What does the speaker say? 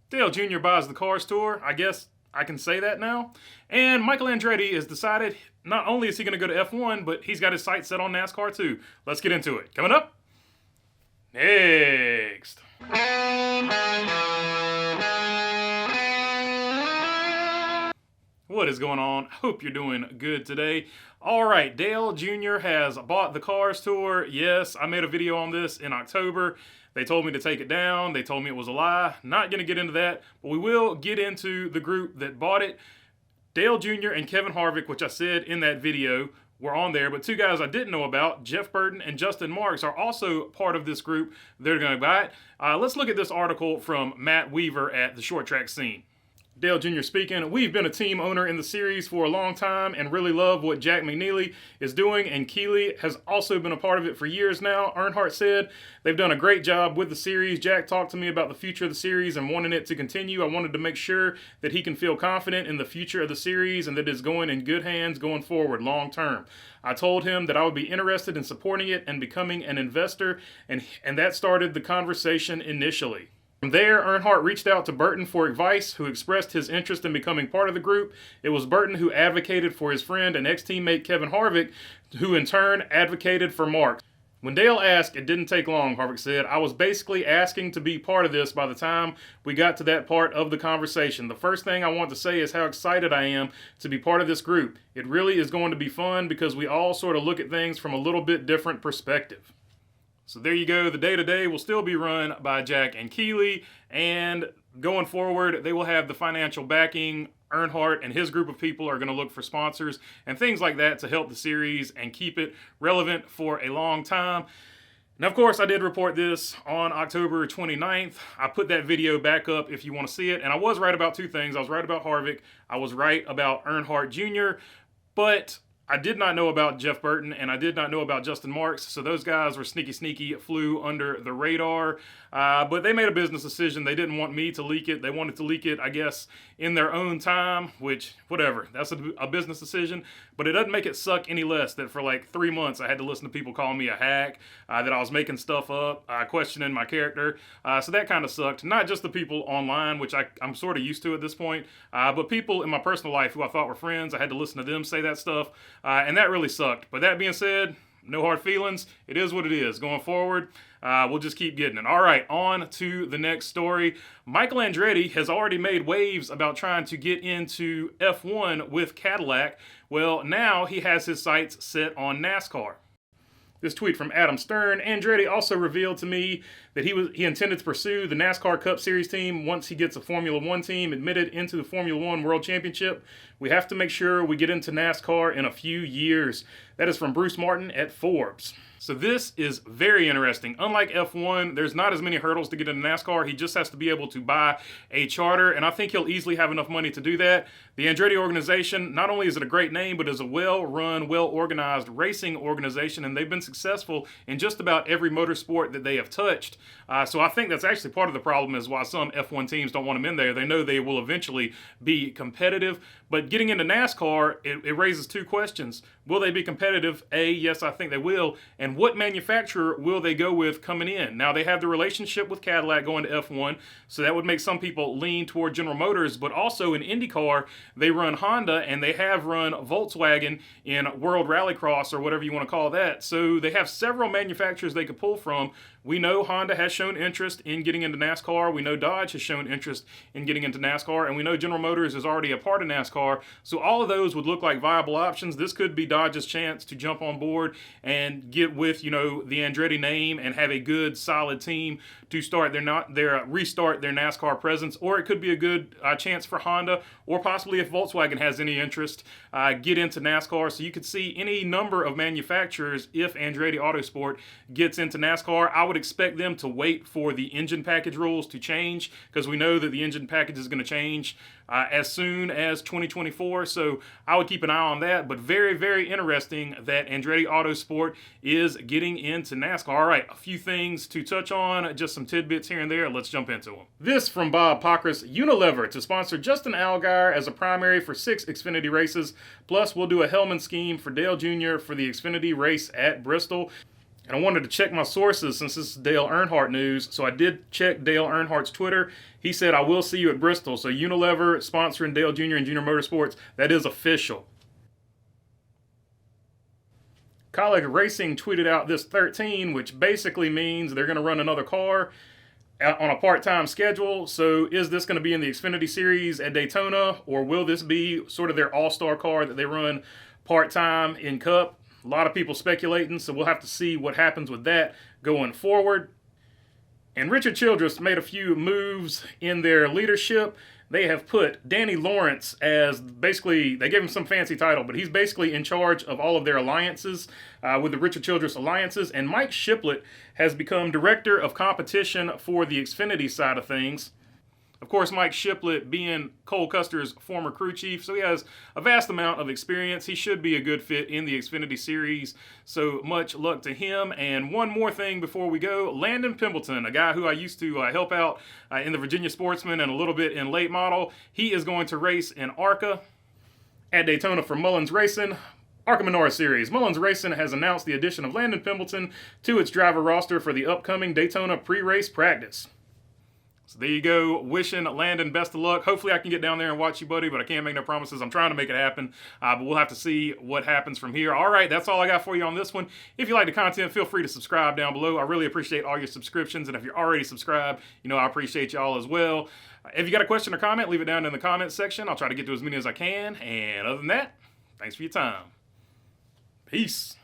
Dale Jr. buys the Cars Tour. I guess I can say that now. And Michael Andretti has decided not only is he going to go to F1, but he's got his sights set on NASCAR too. Let's get into it. Coming up next. What is going on? Hope you're doing good today. All right, Dale Jr. has bought the Cars Tour. Yes, I made a video on this in October. They told me to take it down. They told me it was a lie. Not going to get into that, but we will get into the group that bought it. Dale Jr. and Kevin Harvick, which I said in that video, were on there, but two guys I didn't know about, Jeff Burton and Justin Marks, are also part of this group. They're going to buy it. Let's look at this article from Matt Weaver at the Short Track Scene. Dale Jr. speaking, we've been a team owner in the series for a long time and really love what Jack McNeely is doing, and Keeley has also been a part of it for years now. Earnhardt said they've done a great job with the series. Jack talked to me about the future of the series and wanting it to continue. I wanted to make sure that he can feel confident in the future of the series and that it's going in good hands going forward long term. I told him that I would be interested in supporting it and becoming an investor, and that started the conversation initially. From there, Earnhardt reached out to Burton for advice, who expressed his interest in becoming part of the group. It was Burton who advocated for his friend and ex-teammate Kevin Harvick, who in turn advocated for Marks. When Dale asked, it didn't take long, Harvick said. I was basically asking to be part of this by the time we got to that part of the conversation. The first thing I want to say is how excited I am to be part of this group. It really is going to be fun because we all sort of look at things from a little bit different perspective. So there you go. The day-to-day will still be run by Jack and Keeley, and going forward, they will have the financial backing. Earnhardt and his group of people are going to look for sponsors and things like that to help the series and keep it relevant for a long time. Now, of course, I did report this on October 29th. I put that video back up if you want to see it, and I was right about two things. I was right about Harvick. I was right about Earnhardt Jr., but I did not know about Jeff Burton, and I did not know about Justin Marks, so those guys were sneaky, flew under the radar. But they made a business decision. They didn't want me to leak it. They wanted to leak it, I guess, in their own time, which, whatever. That's a business decision. But it doesn't make it suck any less that for like 3 months I had to listen to people calling me a hack, that I was making stuff up, questioning my character. So that kind of sucked. Not just the people online, which I'm sort of used to at this point, but people in my personal life who I thought were friends. I had to listen to them say that stuff, and that really sucked. But that being said, no hard feelings. It is what it is. Going forward, we'll just keep getting it. All right, on to the next story. Michael Andretti has already made waves about trying to get into F1 with Cadillac. Well, now he has his sights set on NASCAR. This tweet from Adam Stern. Andretti also revealed to me that he intended to pursue the NASCAR Cup Series team once he gets a Formula One team admitted into the Formula One World Championship. We have to make sure we get into NASCAR in a few years. That is from Bruce Martin at Forbes. So this is very interesting. Unlike F1, there's not as many hurdles to get into NASCAR. He just has to be able to buy a charter, and I think he'll easily have enough money to do that. The Andretti organization, not only is it a great name, but is a well-run, well-organized racing organization, and they've been successful in just about every motorsport that they have touched. So I think that's actually part of the problem is why some F1 teams don't want them in there. They know they will eventually be competitive, but getting into NASCAR, it raises two questions. Will they be competitive? A, yes, I think they will. And what manufacturer will they go with coming in? Now, they have the relationship with Cadillac going to F1, so that would make some people lean toward General Motors, but also in IndyCar, they run Honda, and they have run Volkswagen in World Rallycross, or whatever you want to call that. So they have several manufacturers they could pull from. We know Honda has shown interest in getting into NASCAR. We know Dodge has shown interest in getting into NASCAR, and we know General Motors is already a part of NASCAR. So all of those would look like viable options. This could be Dodge's chance to jump on board and get with, the Andretti name and have a good, solid team to restart their NASCAR presence. Or it could be a good chance for Honda, or possibly if Volkswagen has any interest, get into NASCAR. So you could see any number of manufacturers if Andretti Autosport gets into NASCAR. I would expect them to wait for the engine package rules to change, because we know that the engine package is going to change as soon as 2024, so I would keep an eye on that. But very, very interesting that Andretti Autosport is getting into NASCAR. All right, a few things to touch on, just some tidbits here and there. Let's jump into them. This from Bob Pockris. Unilever to sponsor Justin Allgaier as a primary for 6 Xfinity races. Plus, we'll do a Hellman scheme for Dale Jr. for the Xfinity race at Bristol. And I wanted to check my sources since this is Dale Earnhardt news. So I did check Dale Earnhardt's Twitter. He said, I will see you at Bristol. So Unilever sponsoring Dale Jr. and Junior Motorsports, that is official. Kaulig Racing tweeted out this 13, which basically means they're going to run another car on a part-time schedule. So is this going to be in the Xfinity Series at Daytona, or will this be sort of their all-star car that they run part-time in Cup? A lot of people speculating, so we'll have to see what happens with that going forward. And Richard Childress made a few moves in their leadership. They have put Danny Lawrence as basically, they gave him some fancy title, but he's basically in charge of all of their alliances with the Richard Childress alliances. And Mike Shiplett has become director of competition for the Xfinity side of things. Of course, Mike Shiplett being Cole Custer's former crew chief, so he has a vast amount of experience. He should be a good fit in the Xfinity Series, so much luck to him. And one more thing before we go, Landon Pimbleton, a guy who I used to help out in the Virginia Sportsman and a little bit in late model, he is going to race in ARCA at Daytona for Mullins Racing. ARCA Menora Series. Mullins Racing has announced the addition of Landon Pimbleton to its driver roster for the upcoming Daytona pre-race practice. So there you go. Wishing Landon best of luck. Hopefully I can get down there and watch you, buddy, but I can't make no promises. I'm trying to make it happen, but we'll have to see what happens from here. All right, that's all I got for you on this one. If you like the content, feel free to subscribe down below. I really appreciate all your subscriptions, and if you're already subscribed, you know I appreciate y'all as well. If you got a question or comment, leave it down in the comments section. I'll try to get to as many as I can, and other than that, thanks for your time. Peace.